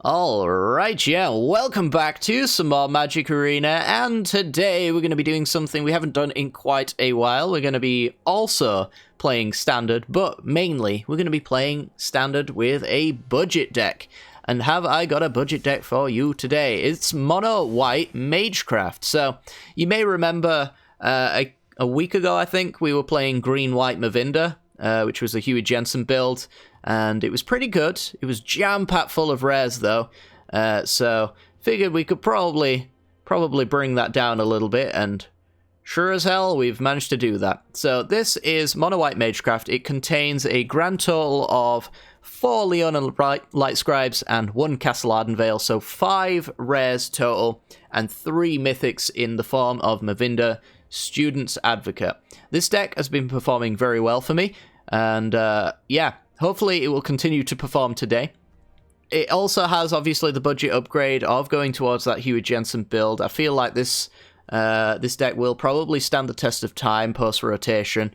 Alright, yeah, welcome back to some more Magic Arena, and today we're going to be doing something we haven't done in quite a while. We're going to be also playing Standard, but mainly we're going to be playing Standard with a budget deck. And have I got a budget deck for you today? It's Mono White Magecraft. So, you may remember a week ago, I think, we were playing Green White Mavinda, which was a Huey Jensen build. And it was pretty good. It was jam-packed full of rares, though. So, figured we could probably bring that down a little bit, and sure as hell, we've managed to do that. So, this is Mono White Magecraft. It contains a grand total of 4 Leonin Light Scribes and 1 Castle Ardenvale, so 5 rares total, and 3 mythics in the form of Mavinda, Student's Advocate. This deck has been performing very well for me, and yeah, hopefully it will continue to perform today. It also has, obviously, the budget upgrade of going towards that Huey Jensen build. I feel like this deck will probably stand the test of time post-rotation.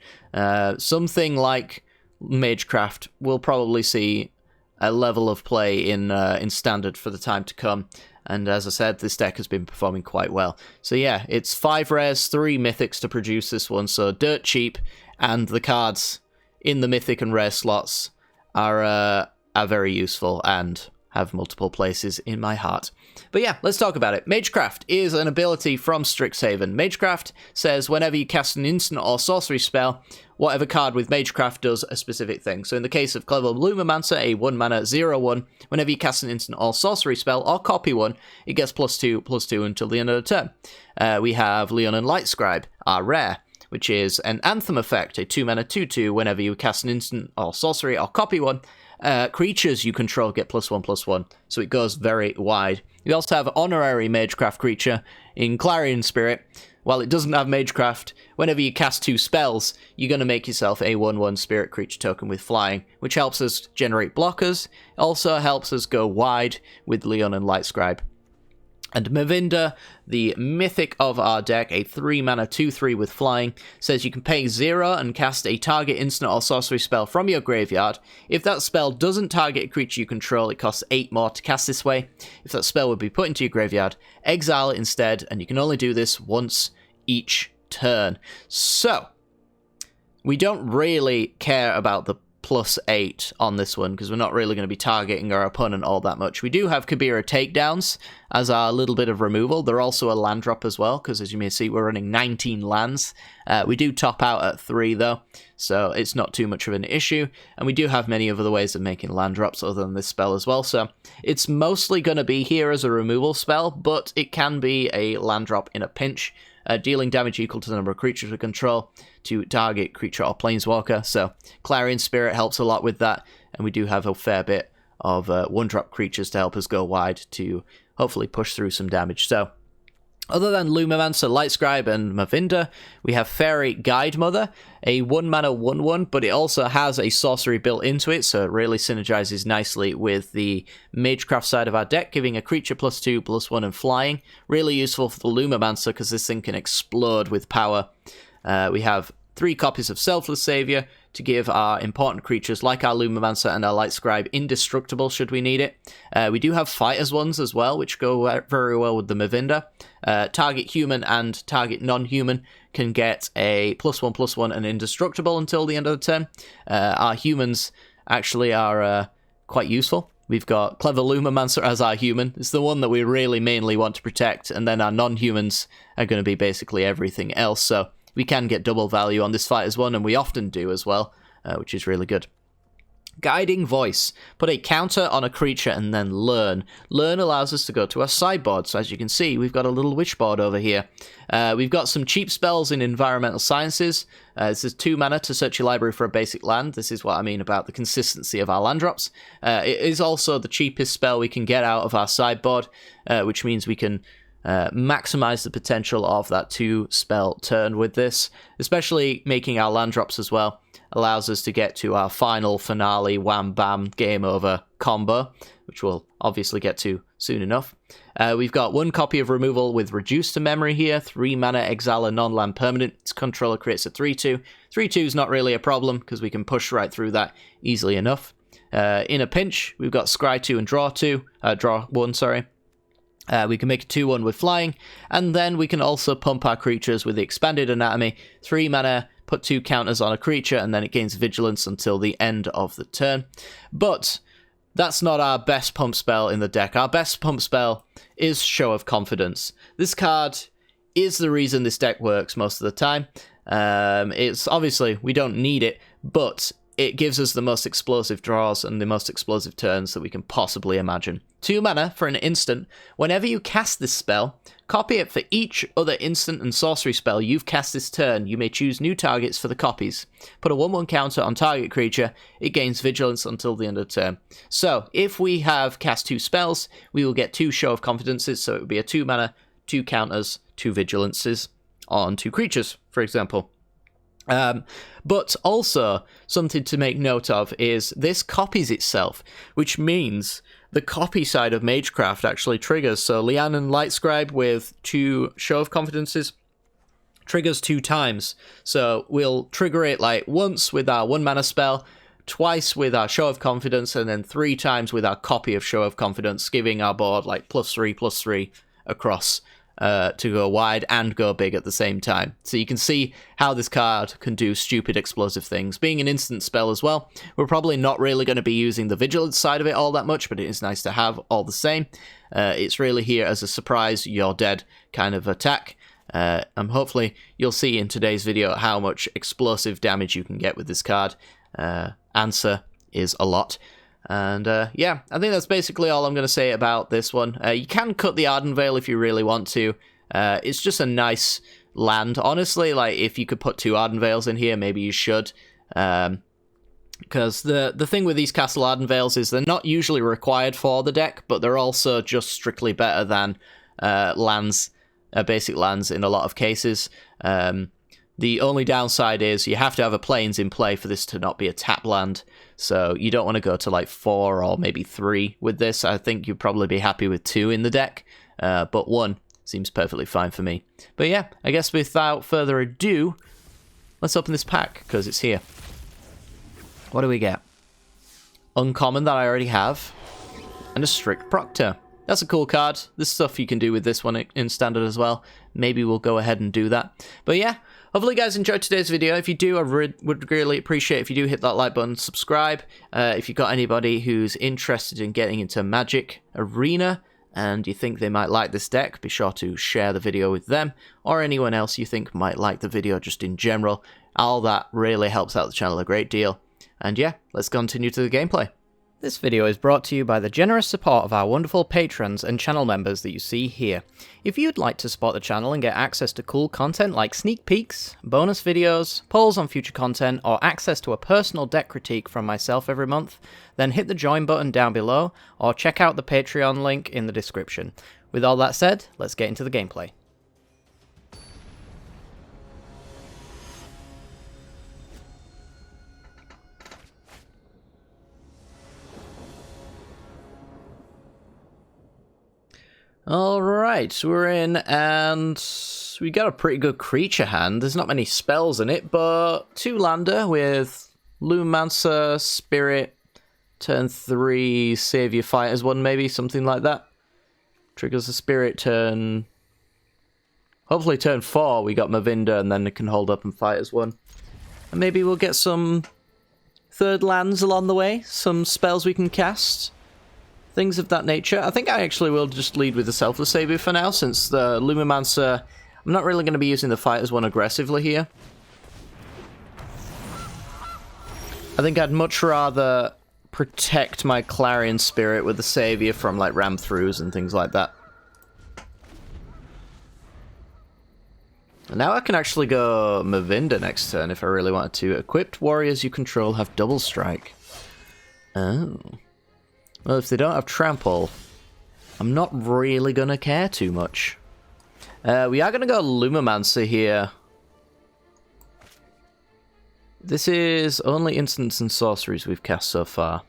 Something like Magecraft will probably see a level of play in Standard for the time to come. And as I said, this deck has been performing quite well. So yeah, it's 5 rares, 3 mythics to produce this one, so dirt cheap, and the cards in the mythic and rare slots are very useful and have multiple places in my heart. But yeah, let's talk about it. Magecraft is an ability from Strixhaven. Magecraft says whenever you cast an instant or sorcery spell, whatever card with Magecraft does a specific thing. So in the case of Clever Lumimancer, a 1-mana 0/1, whenever you cast an instant or sorcery spell or copy one, it gets +2/+2 until the end of the turn. We have Leonin Lightscribe, our rare, which is an Anthem effect, a 2-mana 2/2, whenever you cast an instant or sorcery or copy one, creatures you control get +1/+1, so it goes very wide. We also have Honorary Magecraft creature in Clarion Spirit. While it doesn't have Magecraft, whenever you cast 2 spells, you're going to make yourself a 1/1 Spirit creature token with flying, which helps us generate blockers, also helps us go wide with Leonin Lightscribe. And Mavinda, the mythic of our deck, a 3-mana 2/3 with flying, says you can pay 0 and cast a target instant or sorcery spell from your graveyard. If that spell doesn't target a creature you control, it costs 8 more to cast this way. If that spell would be put into your graveyard, exile it instead, and you can only do this once each turn. So, we don't really care about the +8 on this one, because we're not really going to be targeting our opponent all that much. We do have Kabira takedowns as our little bit of removal. They're also a land drop as well, because as you may see, we're running 19 lands. We do top out at 3 though, so it's not too much of an issue. And we do have many other ways of making land drops other than this spell as well, so it's mostly going to be here as a removal spell, but it can be a land drop in a pinch. Dealing damage equal to the number of creatures we control to target creature or planeswalker. So Clarion Spirit helps a lot with that, and we do have a fair bit of 1-drop creatures to help us go wide to hopefully push through some damage. So other than Lumimancer, Lightscribe, and Mavinda, we have Fairy Guide Mother, a 1-mana 1/1, but it also has a sorcery built into it, so it really synergizes nicely with the Magecraft side of our deck, giving a creature +2/+1 and flying. Really useful for the Lumimancer, because this thing can explode with power. We have 3 copies of Selfless Savior to give our important creatures like our Lumimancer and our Lightscribe indestructible should we need it. We do have Fighters ones as well, which go very well with the Mavinda. Target human and target non-human can get a +1/+1 and indestructible until the end of the turn. Our humans actually are quite useful. We've got Clever Lumimancer as our human. It's the one that we really mainly want to protect, and then our non-humans are going to be basically everything else, so we can get double value on this Fighters one, and we often do as well, which is really good. Guiding Voice. Put a counter on a creature and then learn. Learn allows us to go to our sideboard, so as you can see, we've got a little witch board over here. We've got some cheap spells in Environmental Sciences. This is 2 mana to search your library for a basic land. This is what I mean about the consistency of our land drops. It is also the cheapest spell we can get out of our sideboard, which means we can maximize the potential of that 2-spell turn with this, especially making our land drops as well. Allows us to get to our final finale wham bam game over combo, which we'll obviously get to soon enough. We've got 1 copy of removal with reduced to memory here, 3 mana exile a non-land permanent. Its controller creates a 3/2. 3/2 is not really a problem because we can push right through that easily enough. In a pinch, we've got scry 2 and draw 1, sorry. We can make a 2/1 with flying, and then we can also pump our creatures with the expanded anatomy. 3 mana, put 2 counters on a creature, and then it gains vigilance until the end of the turn. But that's not our best pump spell in the deck. Our best pump spell is Show of Confidence. This card is the reason this deck works most of the time. It's obviously, we don't need it, but it gives us the most explosive draws and the most explosive turns that we can possibly imagine. 2 mana for an instant. Whenever you cast this spell, copy it for each other instant and sorcery spell you've cast this turn. You may choose new targets for the copies. Put a 1/1 counter on target creature. It gains vigilance until the end of the turn. So, if we have cast 2 spells, we will get 2 Show of Confidences, so it would be a 2 mana, 2 counters, 2 vigilances on 2 creatures, for example. But also, something to make note of is this copies itself, which means the copy side of Magecraft actually triggers. So Lian and Lightscribe with 2 Show of Confidences triggers 2 times. So we'll trigger it like once with our 1 mana spell, twice with our Show of Confidence, and then 3 times with our copy of Show of Confidence, giving our board like +3/+3 across. To go wide and go big at the same time. So you can see how this card can do stupid explosive things. Being an instant spell as well, we're probably not really going to be using the vigilance side of it all that much, but it is nice to have all the same. It's really here as a surprise, you're dead kind of attack. Hopefully you'll see in today's video how much explosive damage you can get with this card. Answer is a lot. And yeah, I think that's basically all I'm going to say about this one. You can cut the Ardenvale if you really want to. It's just a nice land. Honestly, like if you could put 2 Ardenvales in here, maybe you should. Because the thing with these Castle Ardenvales is they're not usually required for the deck, but they're also just strictly better than lands, basic lands in a lot of cases. The only downside is you have to have a plains in play for this to not be a tap land. So you don't want to go to like 4 or maybe 3 with this. I think you'd probably be happy with 2 in the deck. But 1 seems perfectly fine for me. But yeah, I guess without further ado, let's open this pack because it's here. What do we get? Uncommon that I already have. And a Strict Proctor. That's a cool card. There's stuff you can do with this one in Standard as well. Maybe we'll go ahead and do that. But yeah, hopefully you guys enjoyed today's video. If you do, I would really appreciate if you do hit that like button, subscribe. If you've got anybody who's interested in getting into Magic Arena and you think they might like this deck, be sure to share the video with them, or anyone else you think might like the video just in general. All that really helps out the channel a great deal. And yeah, let's continue to the gameplay. This video is brought to you by the generous support of our wonderful patrons and channel members that you see here. If you'd like to support the channel and get access to cool content like sneak peeks, bonus videos, polls on future content, or access to a personal deck critique from myself every month, then hit the join button down below, or check out the Patreon link in the description. With all that said, let's get into the gameplay. Alright, so we're in, and we got a pretty good creature hand. There's not many spells in it, but 2-lander with Lumancer, Spirit, turn 3, Save Your Fighters 1 maybe, something like that. Triggers the Spirit turn... Hopefully turn 4 we got Mavinda, and then it can hold up and Fighters 1. And maybe we'll get some 3rd lands along the way, some spells we can cast. Things of that nature. I think I actually will just lead with the Selfless Savior for now, since the Lumimancer... I'm not really going to be using the Fighters 1 aggressively here. I think I'd much rather protect my Clarion Spirit with the Savior from, like, ram-throughs and things like that. And now I can actually go Mavinda next turn if I really wanted to. Equipped warriors you control have double strike. Oh... Well, if they don't have Trample, I'm not really going to care too much. We are going to go Lumimancer here. This is only instants and sorceries we've cast so far.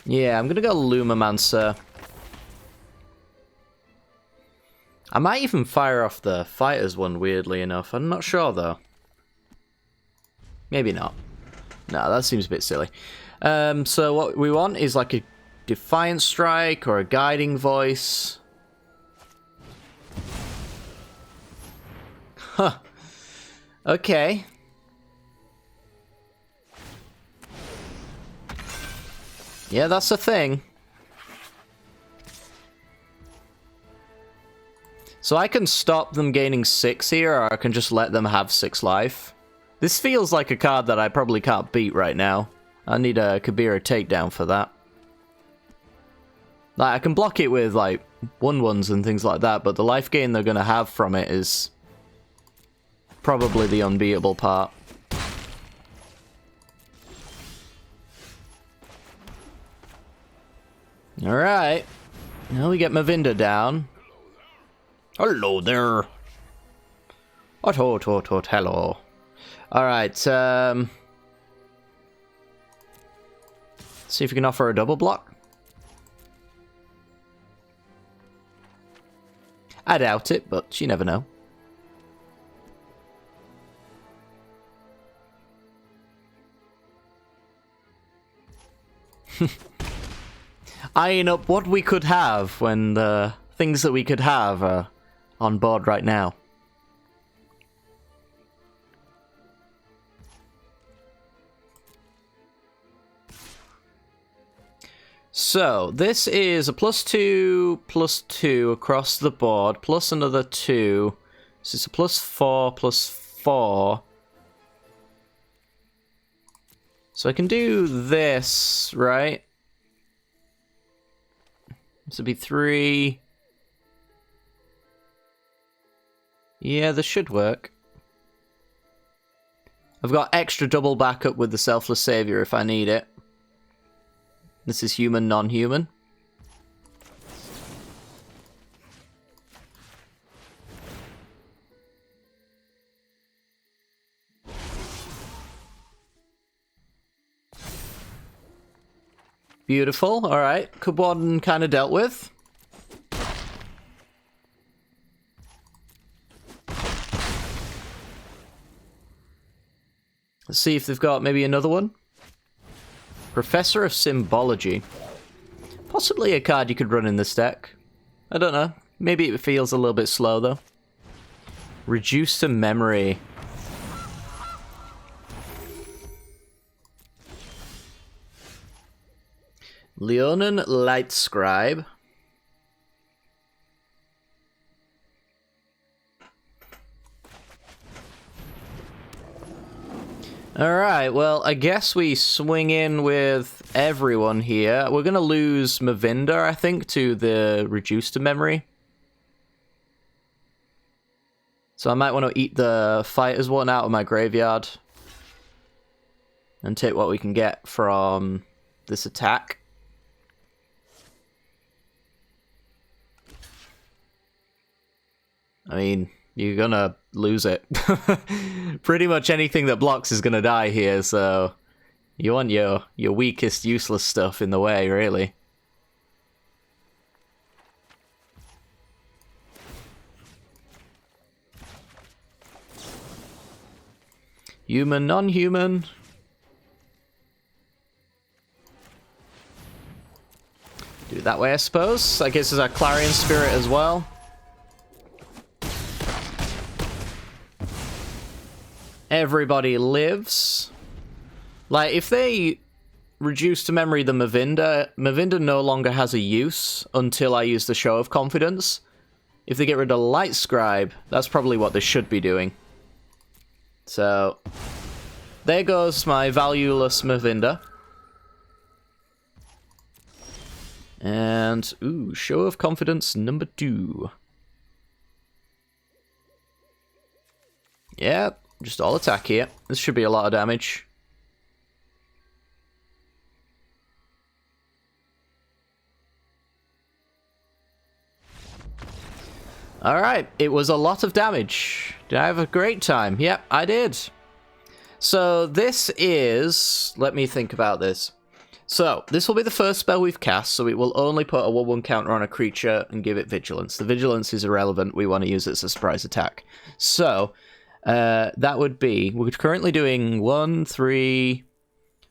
Yeah, I'm going to go Lumimancer. I might even fire off the Fighters 1, weirdly enough. I'm not sure, though. Maybe not. No, that seems a bit silly. So what we want is like a Defiant Strike or a Guiding Voice. Huh. Okay. Yeah, that's a thing. So I can stop them gaining 6 here, or I can just let them have 6 life. This feels like a card that I probably can't beat right now. I need a Kabira takedown for that. Like, I can block it with, like, 1/1s and things like that, but the life gain they're going to have from it is probably the unbeatable part. Alright. Now we get Mavinda down. Hello there. Hello. Alright, see if we can offer a double block. I doubt it, but you never know. Eyeing up what we could have when the things that we could have are on board right now. So, this is a +2/+2 across the board, plus another 2. So it's a +4/+4. So I can do this, right? This would be 3. Yeah, this should work. I've got extra double backup with the Selfless Savior if I need it. This is human, non-human. Beautiful, alright. Kubon kind of dealt with. Let's see if they've got maybe another one. Professor of Symbology. Possibly a card you could run in this deck. I don't know. Maybe it feels a little bit slow, though. Reduce to Memory. Leonin Light Scribe. Alright, well, I guess we swing in with everyone here. We're going to lose Mavinda, I think, to the Reduce to Memory. So I might want to eat the Fighter's One out of my graveyard. And take what we can get from this attack. I mean, you're gonna lose it. Pretty much anything that blocks is gonna die here, so you want your weakest, useless stuff in the way, really. Human, non-human. Do it that way, I suppose. I guess it's our Clarion Spirit as well. Everybody lives. Like, if they reduce to memory the Mavinda, Mavinda no longer has a use until I use the Show of Confidence. If they get rid of Light Scribe, that's probably what they should be doing. So, there goes my valueless Mavinda. And, ooh, Show of Confidence number 2. Yep. Just all attack here. This should be a lot of damage. Alright, it was a lot of damage. Did I have a great time? Yep, I did. So this is... Let me think about this. So, this will be the first spell we've cast, so it will only put a 1/1 counter on a creature and give it Vigilance. The Vigilance is irrelevant, we want to use it as a surprise attack. So... That would be, we're currently doing 1, 3,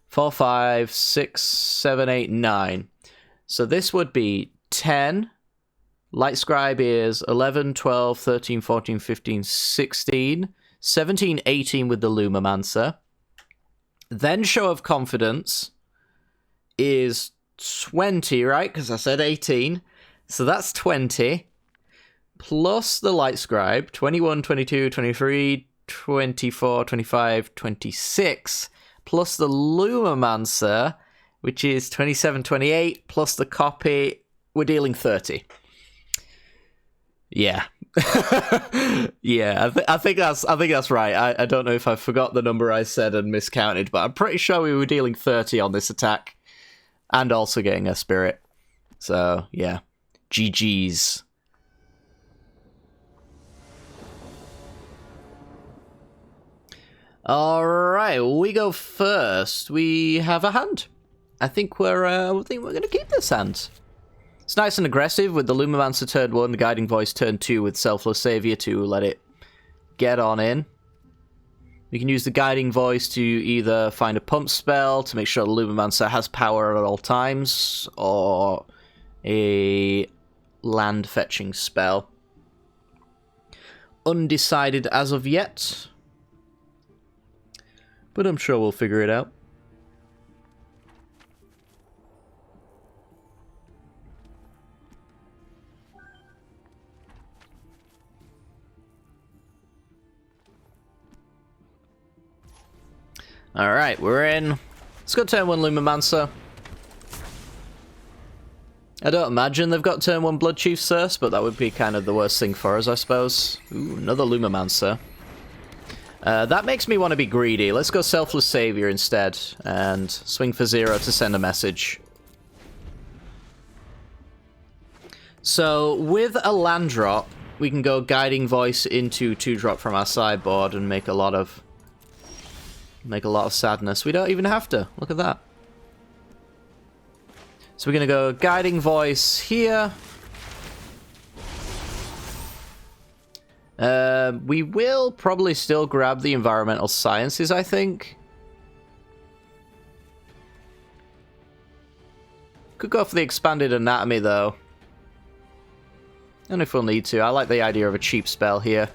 4, 5, 6, 7, 8, 9. So this would be 10. Light Scribe is 11, 12, 13, 14, 15, 16, 17, 18 with the Lumamancer. Then Show of Confidence is 20, right? Because I said 18. So that's 20. Plus the Light Scribe, 21, 22, 23, 24, 25, 26. Plus the Lumamancer, which is 27, 28. Plus the copy, we're dealing 30. Yeah. Yeah, I think that's right. I don't know if I forgot the number I said and miscounted, but I'm pretty sure we were dealing 30 on this attack. And also getting a spirit. So, yeah. GG's. Alright, we go first. We have a hand. I think we're going to keep this hand. It's nice and aggressive with the Lumamancer turn 1, the Guiding Voice turn 2 with Selfless Savior to let it get on in. We can use the Guiding Voice to either find a pump spell to make sure the Lumamancer has power at all times, or a land fetching spell. Undecided as of yet, but I'm sure we'll figure it out. Alright, we're in. Let's go turn 1 Lumamancer. I don't imagine they've got turn 1 Blood Chief Circe, but that would be kind of the worst thing for us, I suppose. Ooh, another Lumamancer. That makes me want to be greedy. Let's go Selfless Savior instead, and swing for 0 to send a message. So, with a land drop, we can go Guiding Voice into 2-drop from our sideboard and make a lot of sadness. We don't even have to. Look at that. So we're going to go Guiding Voice here. We will probably still grab the Environmental Sciences, I think. Could go for the Expanded Anatomy, though. I don't know if we'll need to. I like the idea of a cheap spell here.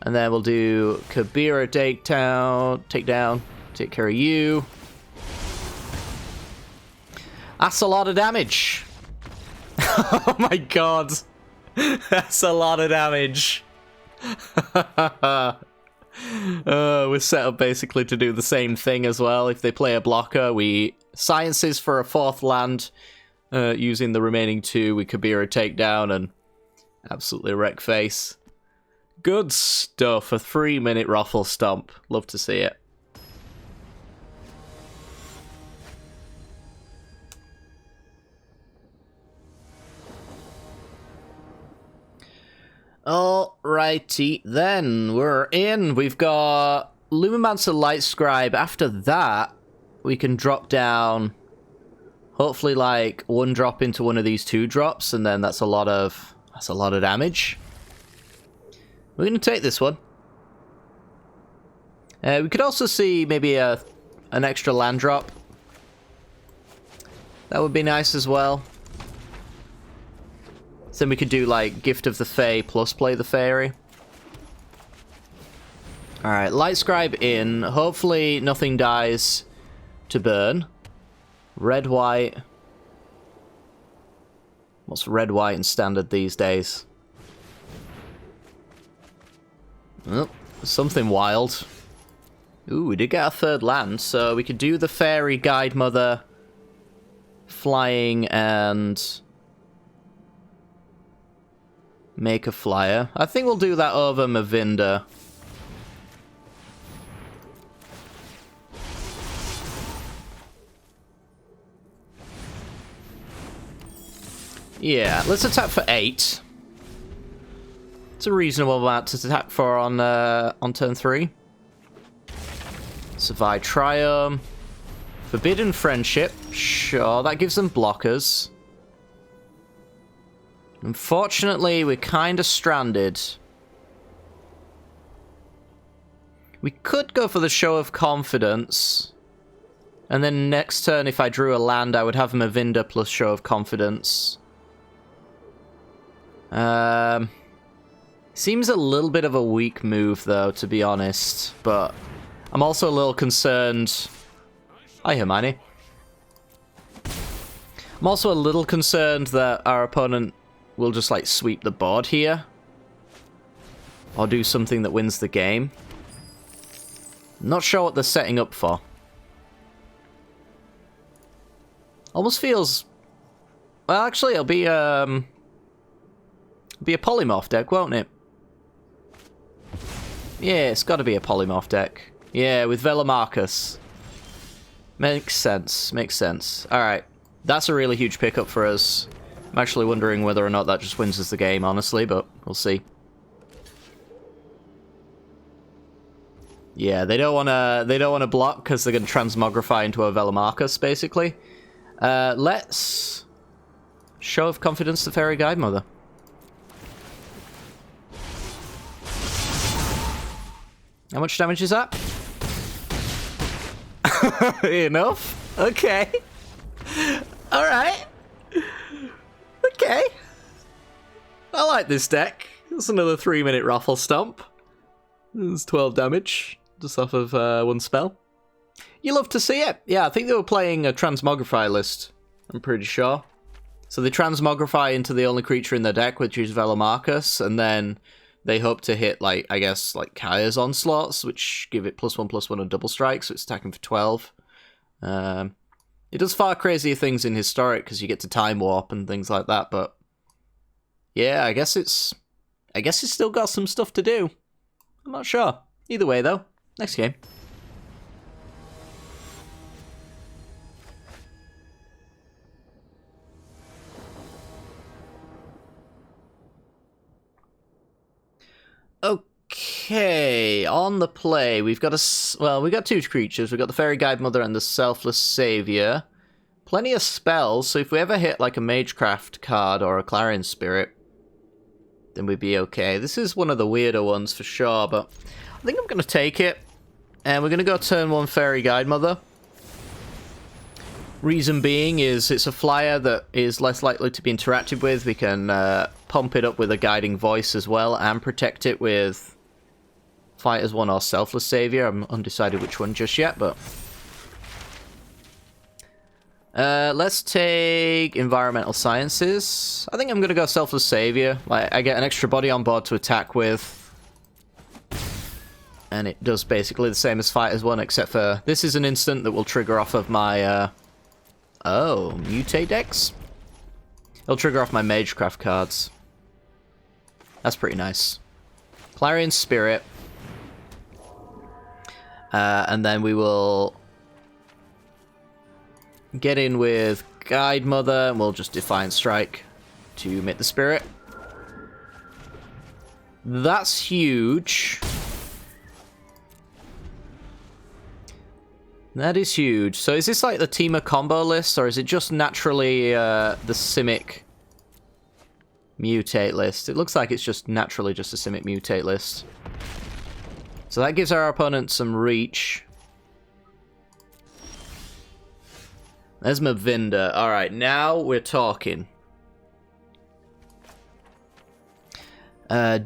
And then we'll do Kabira Takedown, take care of you. That's a lot of damage. Oh my god. That's a lot of damage. We're set up basically to do the same thing as well. If they play a blocker, we Sciences for a 4th land. Using the remaining 2, we Kabira Takedown and absolutely wreck face. Good stuff. A 3-minute Ruffle Stomp. Love to see it. Alrighty then, we're in. We've got Lumamancer Light Scribe. After that, we can drop down, hopefully like 1 drop into one of these 2 drops, and then that's a lot of damage. We're going to take this one. We could also see maybe an extra land drop. That would be nice as well. Then we could do like Gift of the Fae plus play the Fairy. Alright, Light Scribe in. Hopefully nothing dies to burn. Red, white. What's red, white, and standard these days? Oh, something wild. Ooh, we did get our 3rd land, so we could do the Fairy, Guide Mother, Flying, and make a flyer. I think we'll do that over Mavinda. Yeah, let's attack for 8. It's a reasonable amount to attack for on turn 3. Survive Triumph. Forbidden Friendship. Sure, that gives them blockers. Unfortunately, we're kind of stranded. We could go for the Show of Confidence. And then next turn, if I drew a land, I would have Mavinda plus Show of Confidence. Seems a little bit of a weak move, though, to be honest. But I'm also a little concerned... Hi, Hermione. I'm also a little concerned that our opponent will just, like, sweep the board here. Or do something that wins the game. Not sure what they're setting up for. Almost feels... Well, actually, it'll be a polymorph deck, won't it? Yeah, it's got to be a polymorph deck. Yeah, with Velamarcus. Makes sense, makes sense. Alright, that's a really huge pickup for us. I'm actually wondering whether or not that just wins us the game, honestly, but we'll see. Yeah, they don't want to block because they're going to transmogrify into a Velamarcus, basically. Let's Show of Confidence the Fairy Guide Mother. How much damage is that? Enough? Okay. Alright. Okay. I like this deck. It's another 3-minute Raffle Stomp. It's 12 damage, just off of one spell. You love to see it. Yeah, I think they were playing a Transmogrify list, I'm pretty sure. So they Transmogrify into the only creature in their deck, which is Velamarcus, and then they hope to hit, like, I guess, like, Kaya's Onslaughts, which give it +1/+1 on double strike, so it's attacking for 12. It does far crazier things in Historic, because you get to Time Warp and things like that, but... Yeah, I guess it's still got some stuff to do. I'm not sure. Either way, though. Next game. Okay, on the play, we've got we got two creatures. We've got the Fairy Guide Mother and the Selfless Savior. Plenty of spells, so if we ever hit like a Magecraft card or a Clarion Spirit, then we'd be okay. This is one of the weirder ones for sure, but I think I'm going to take it. And we're going to go turn 1 Fairy Guide Mother. Reason being is it's a flyer that is less likely to be interacted with. We can pump it up with a Guiding Voice as well and protect it with Fighters 1 or Selfless Savior. I'm undecided which one just yet, but... let's take Environmental Sciences. I think I'm going to go Selfless Savior. Like, I get an extra body on board to attack with. And it does basically the same as Fighters 1, except for this is an instant that will trigger off of my... Oh, Mutate decks? It'll trigger off my Magecraft cards. That's pretty nice. Clarion Spirit. And then we will get in with Guide Mother, and we'll just Defiant Strike to make the Spirit. That's huge. That is huge. So is this like the Teamer combo list, or is it just naturally the Simic Mutate list? It looks like it's just naturally just a Simic Mutate list. So that gives our opponent some reach. There's Mavinda. Alright, now we're talking.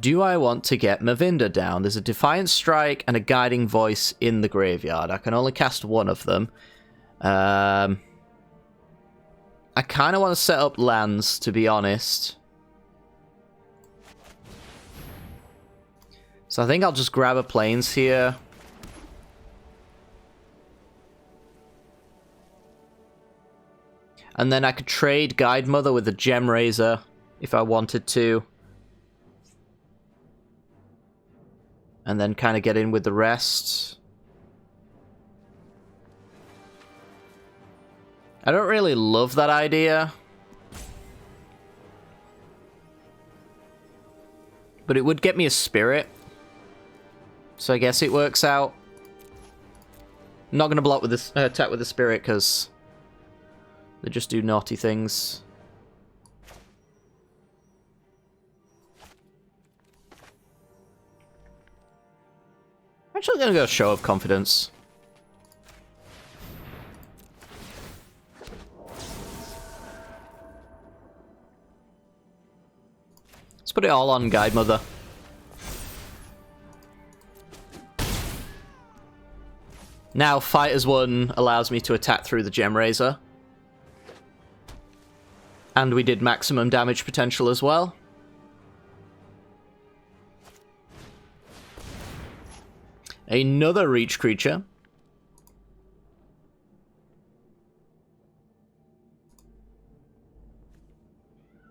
Do I want to get Mavinda down? There's a Defiant Strike and a Guiding Voice in the graveyard. I can only cast one of them. I kind of want to set up lands, to be honest. So I think I'll just grab a Plains here. And then I could trade Guide Mother with a Gem Razor if I wanted to. And then kind of get in with the rest. I don't really love that idea. But it would get me a Spirit. So I guess it works out. I'm not going to block with this attack with the Spirit because they just do naughty things. Actually, we're gonna go show of confidence. Let's put it all on Guide Mother. Now, Fighters 1 allows me to attack through the Gem Razor. And we did maximum damage potential as well. Another reach creature.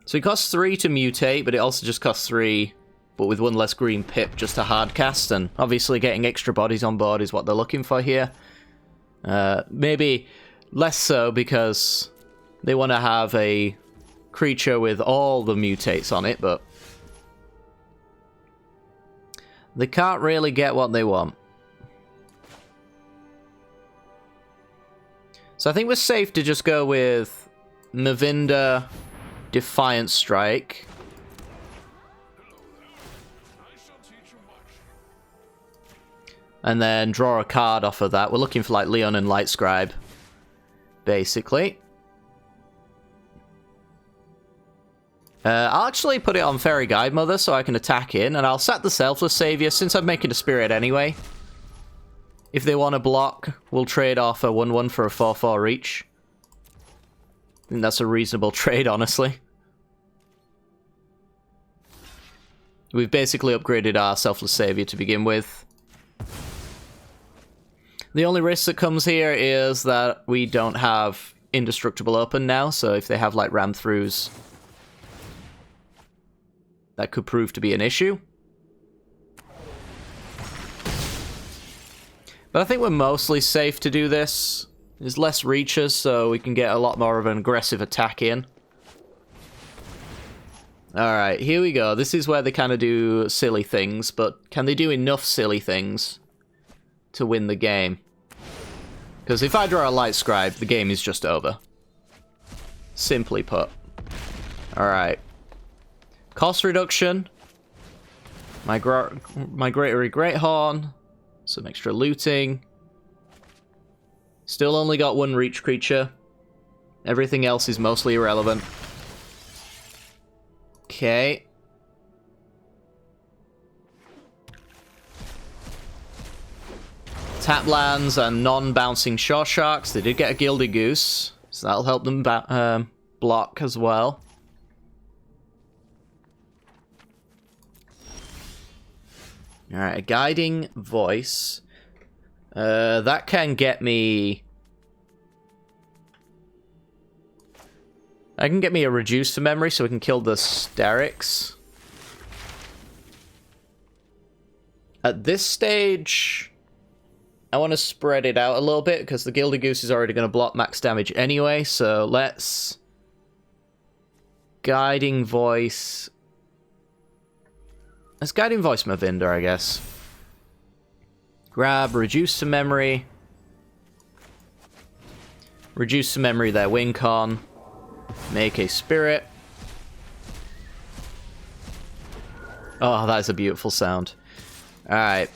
So it costs 3 to mutate, but it also just costs 3, but with 1 less green pip just to hard cast, and obviously getting extra bodies on board is what they're looking for here. Maybe less so because they want to have a creature with all the mutates on it, but they can't really get what they want. So I think we're safe to just go with Mavinda, Defiant Strike. And then draw a card off of that. We're looking for like Leon and Light Scribe, basically. I'll actually put it on Fairy Guide Mother so I can attack in, and I'll set the Selfless Savior since I'm making a Spirit anyway. If they want to block, we'll trade off a 1-1 for a 4-4 reach. I think that's a reasonable trade, honestly. We've basically upgraded our Selfless Savior to begin with. The only risk that comes here is that we don't have Indestructible open now, so if they have like Ram Throughs, that could prove to be an issue. But I think we're mostly safe to do this. There's less reaches, so we can get a lot more of an aggressive attack in. Alright, here we go. This is where they kind of do silly things, but can they do enough silly things to win the game? Because if I draw a Light Scribe, the game is just over. Simply put. Alright. Cost reduction. Migratory Greathorn. Some extra looting. Still only got 1 reach creature. Everything else is mostly irrelevant. Okay. Tap lands and non-bouncing Shore Sharks. They did get a Gilded Goose, so that'll help them block as well. Alright, a Guiding Voice. That can get me... That can get me a Reduce to Memory so we can kill the Sterix. At this stage, I want to spread it out a little bit because the Gilded Goose is already going to block max damage anyway, so let's... Guiding Voice... Let's Guiding Voice Mavinda, I guess. Grab, Reduce to Memory. Reduce to Memory their win con. Make a Spirit. Oh, that is a beautiful sound. Alright.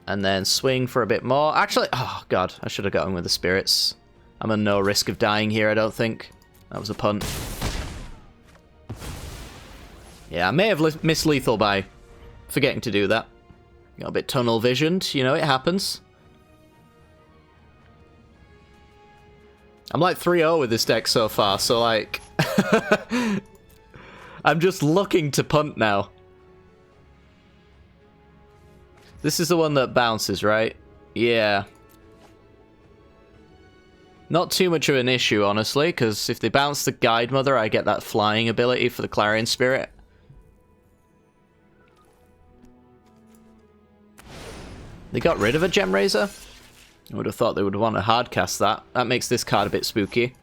And then swing for a bit more. Actually, oh god, I should have gotten with the Spirits. I'm at no risk of dying here, I don't think. That was a punt. Yeah, I may have missed lethal by forgetting to do that. Got a bit tunnel visioned, you know, it happens. I'm like 3-0 with this deck so far, so like... I'm just looking to punt now. This is the one that bounces, right? Yeah. Not too much of an issue, honestly, because if they bounce the Guide Mother, I get that flying ability for the Clarion Spirit. They got rid of a Gem Razor? I would have thought they would want to hardcast that. That makes this card a bit spooky.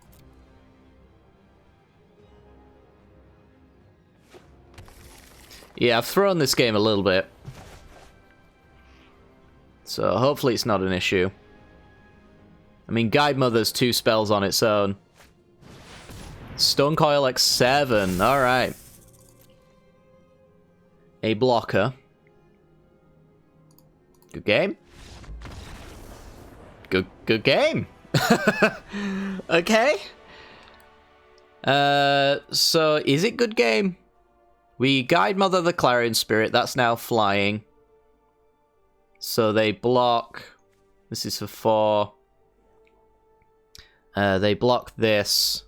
Yeah, I've thrown this game a little bit. So hopefully it's not an issue. I mean, Guide Mother's 2 spells on its own. Stone Coil X7, alright. A blocker. Good game. Good game. Okay. So is it good game? We guide Mother the Clarion Spirit. That's now flying. So they block. This is for 4. They block this.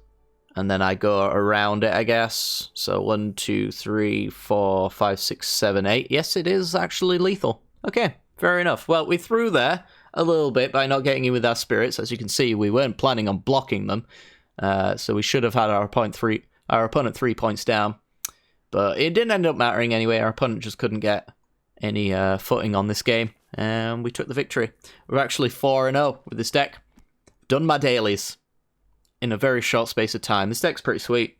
And then I go around it, I guess. So 1, 2, 3, 4, 5, 6, 7, 8. Yes, it is actually lethal. Okay, fair enough. Well, we threw there a little bit by not getting in with our spirits. As you can see, we weren't planning on blocking them. So we should have had our opponent 3 points down. But it didn't end up mattering anyway. Our opponent just couldn't get any footing on this game. And we took the victory. We're actually 4-0 with this deck. Done my dailies in a very short space of time. This deck's pretty sweet.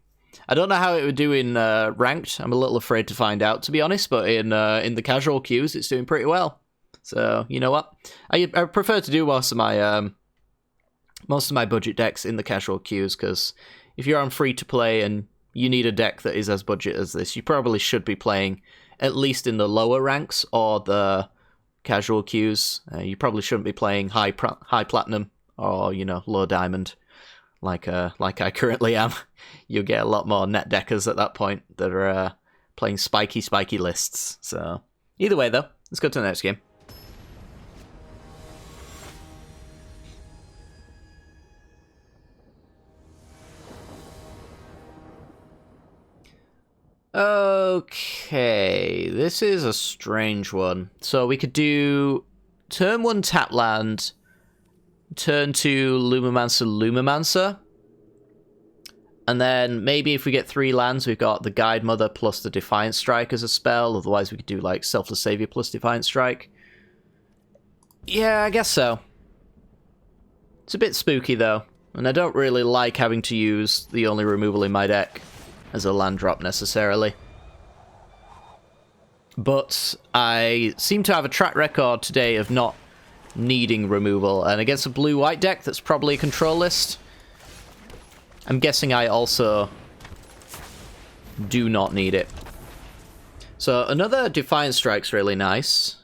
I don't know how it would do in ranked. I'm a little afraid to find out, to be honest. But in the casual queues, it's doing pretty well. So you know what? I prefer to do most of my budget decks in the casual queues, because if you're on free to play and you need a deck that is as budget as this, you probably should be playing at least in the lower ranks or the casual queues. You probably shouldn't be playing high platinum or low diamond. Like I currently am. You'll get a lot more net deckers at that point that are playing spiky lists. So either way, though, let's go to the next game. Okay, this is a strange one. So we could do turn 1 tap land, turn 2 Lumimancer, and then maybe if we get 3 lands, we've got the Guide Mother plus the Defiant Strike as a spell. Otherwise, we could do like Selfless Savior plus Defiant Strike. Yeah, I guess so. It's a bit spooky though, and I don't really like having to use the only removal in my deck as a land drop necessarily. But I seem to have a track record today of not needing removal, and against a blue-white deck that's probably a control list, I'm guessing I also do not need it. So another Defiant Strike's really nice.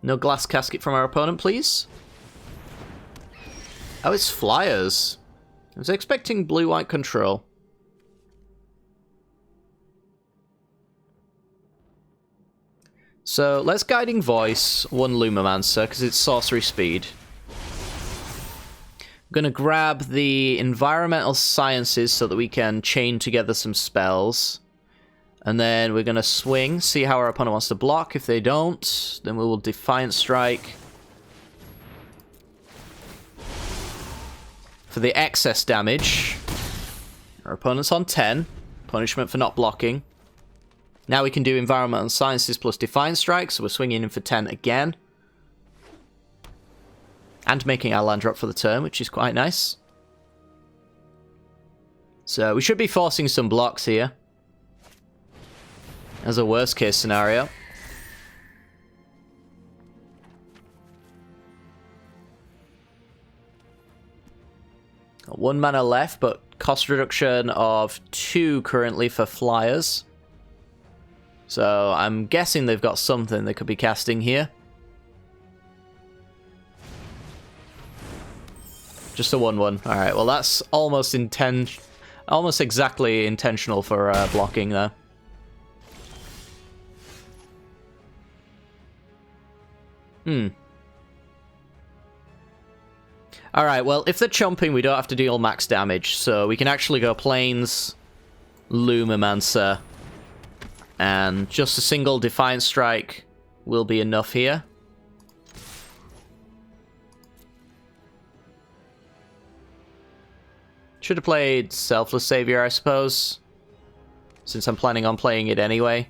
No Glass Casket from our opponent, please. Oh, it's Flyers. I was expecting blue-white control. So let's Guiding Voice 1 Lumimancer, because it's sorcery speed. I'm going to grab the Environmental Sciences so that we can chain together some spells. And then we're going to swing, see how our opponent wants to block. If they don't, then we will Defiant Strike. For the excess damage, our opponent's on 10. Punishment for not blocking. Now we can do Environmental Sciences plus Defiant Strike, so we're swinging in for 10 again. And making our land drop for the turn, which is quite nice. So we should be forcing some blocks here, as a worst case scenario. Got 1 mana left, but cost reduction of 2 currently for Flyers. So I'm guessing they've got something they could be casting here. Just a 1/1. Alright, well that's almost exactly intentional for blocking there. Alright, well if they're chomping we don't have to deal max damage, so we can actually go Plains, Lumimancer, and just a single Defiant Strike will be enough here. Should have played Selfless Savior, I suppose, since I'm planning on playing it anyway.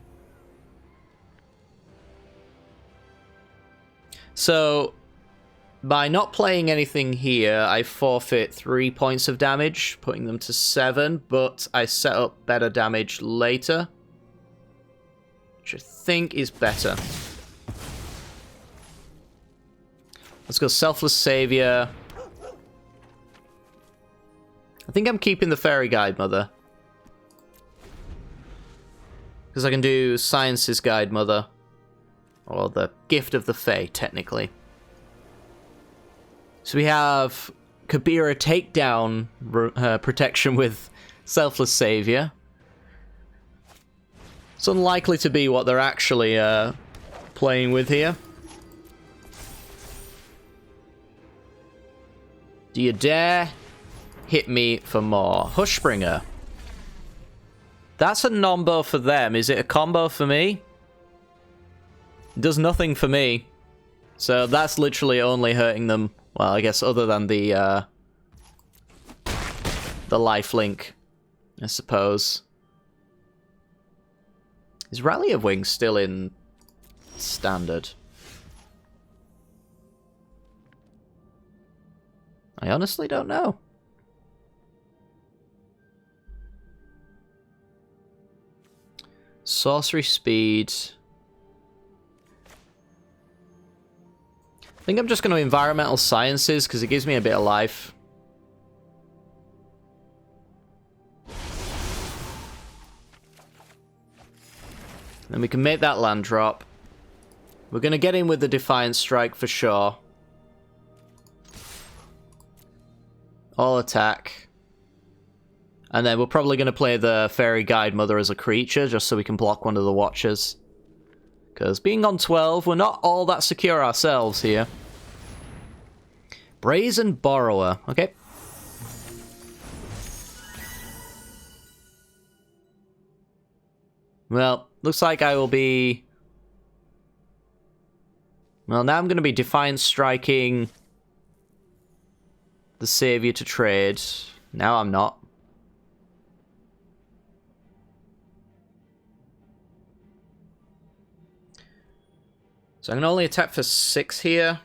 So, by not playing anything here, I forfeit 3 points of damage, putting them to 7, but I set up better damage later, which I think is better. Let's go Selfless Savior. I think I'm keeping the Fairy Guide Mother, because I can do Science's Guide Mother, or the Gift of the Fae, technically. So we have Kabira takedown protection with Selfless Savior. It's unlikely to be what they're actually playing with here. Do you dare hit me for more? Hushbringer. That's a non-bow for them. Is it a combo for me? It does nothing for me. So that's literally only hurting them. Well, I guess other than the lifelink, I suppose. Is Rally of Wings still in standard? I honestly don't know. Sorcery speed. I think I'm just going to environmental sciences because it gives me a bit of life. Then we can make that land drop. We're going to get in with the Defiant Strike for sure. All attack. And then we're probably going to play the Fairy Guide Mother as a creature, just so we can block one of the Watchers. Because being on 12, we're not all that secure ourselves here. Brazen Borrower. Okay. Well, looks like I will be... Well, now I'm going to be Defiant Striking the Savior to trade. Now I'm not. So I'm going to only attack for 6 here.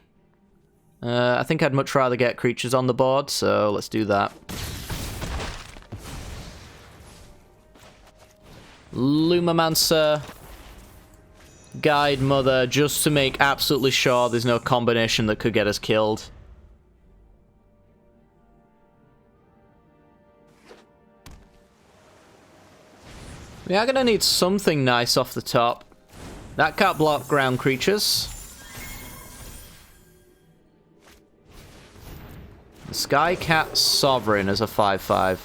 I think I'd much rather get creatures on the board, so let's do that. Lumamancer. Guide Mother, just to make absolutely sure there's no combination that could get us killed. We are going to need something nice off the top. That can't block ground creatures. The Sky Cat Sovereign is a 5/5.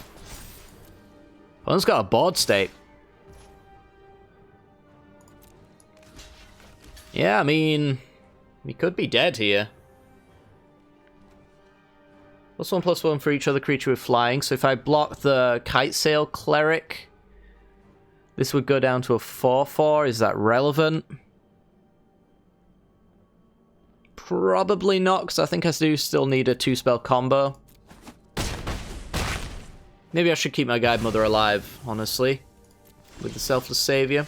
Opponent's got a board state. Yeah, I mean, we could be dead here. +1/+1 for each other creature with flying. So if I block the Kite Sail Cleric, this would go down to a 4/4. Is that relevant? Probably not, because I think I do still need a 2-spell combo. Maybe I should keep my Guide Mother alive, honestly, with the Selfless Savior.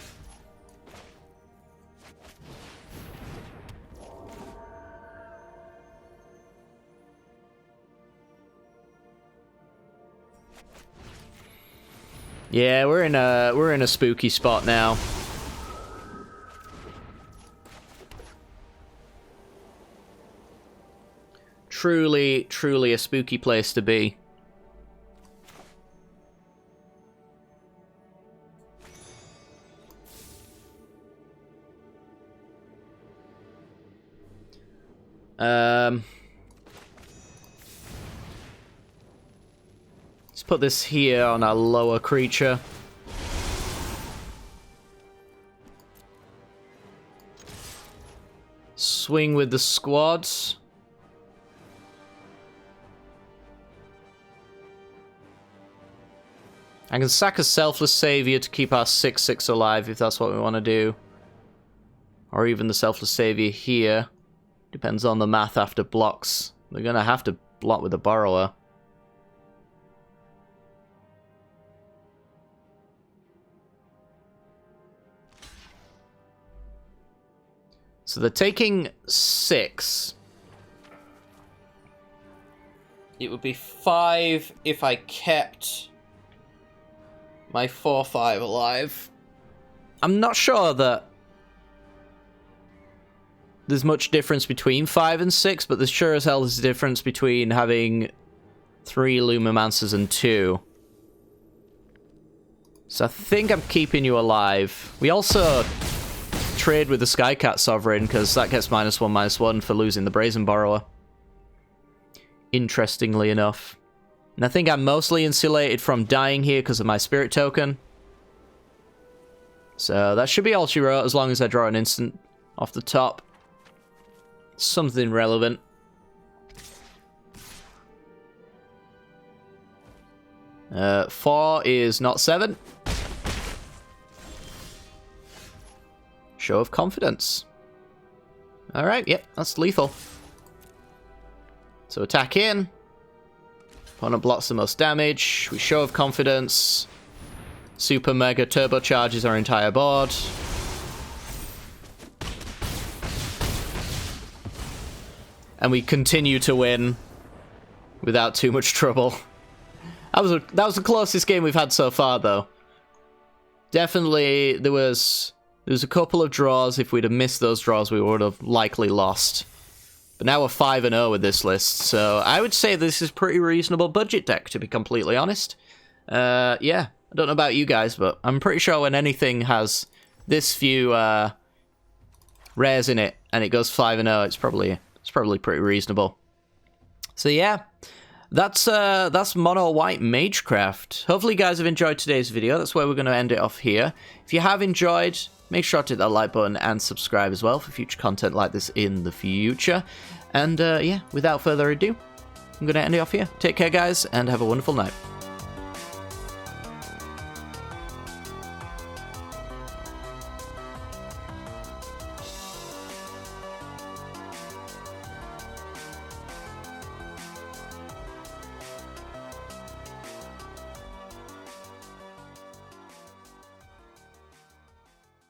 Yeah, we're in a spooky spot now. Truly, truly a spooky place to be. Let's put this here on our lower creature. Swing with the squads. I can sack a Selfless Savior to keep our 6/6 alive if that's what we want to do. Or even the Selfless Savior here. Depends on the math after blocks. We're going to have to block with the Borrower. So they're taking 6. It would be 5 if I kept my 4/5 alive. I'm not sure that there's much difference between 5 and 6, but there's sure as hell is a difference between having 3 Lumimancers and 2. So I think I'm keeping you alive. We also trade with the Skycat Sovereign, because that gets -1/-1 for losing the Brazen Borrower. interestingly enough. And I think I'm mostly insulated from dying here because of my spirit token. So that should be all she wrote, as long as I draw an instant off the top. Something relevant. Four is not 7. Show of confidence. Alright, yep, that's lethal. So attack in. Opponent blocks the most damage. We show of confidence. Super Mega turbocharges our entire board. And we continue to win without too much trouble. That was the closest game we've had so far, though. Definitely, there was a couple of draws. If we'd have missed those draws, we would have likely lost. But now we're 5-0 with this list, so I would say this is pretty reasonable budget deck, to be completely honest. Yeah, I don't know about you guys, but I'm pretty sure when anything has this few rares in it and it goes 5-0, it's probably pretty reasonable. So yeah, that's Mono White Magecraft. Hopefully you guys have enjoyed today's video. That's where we're going to end it off here. If you have enjoyed, make sure to hit that like button and subscribe as well for future content like this in the future. And yeah, without further ado, I'm going to end it off here. Take care, guys, and have a wonderful night.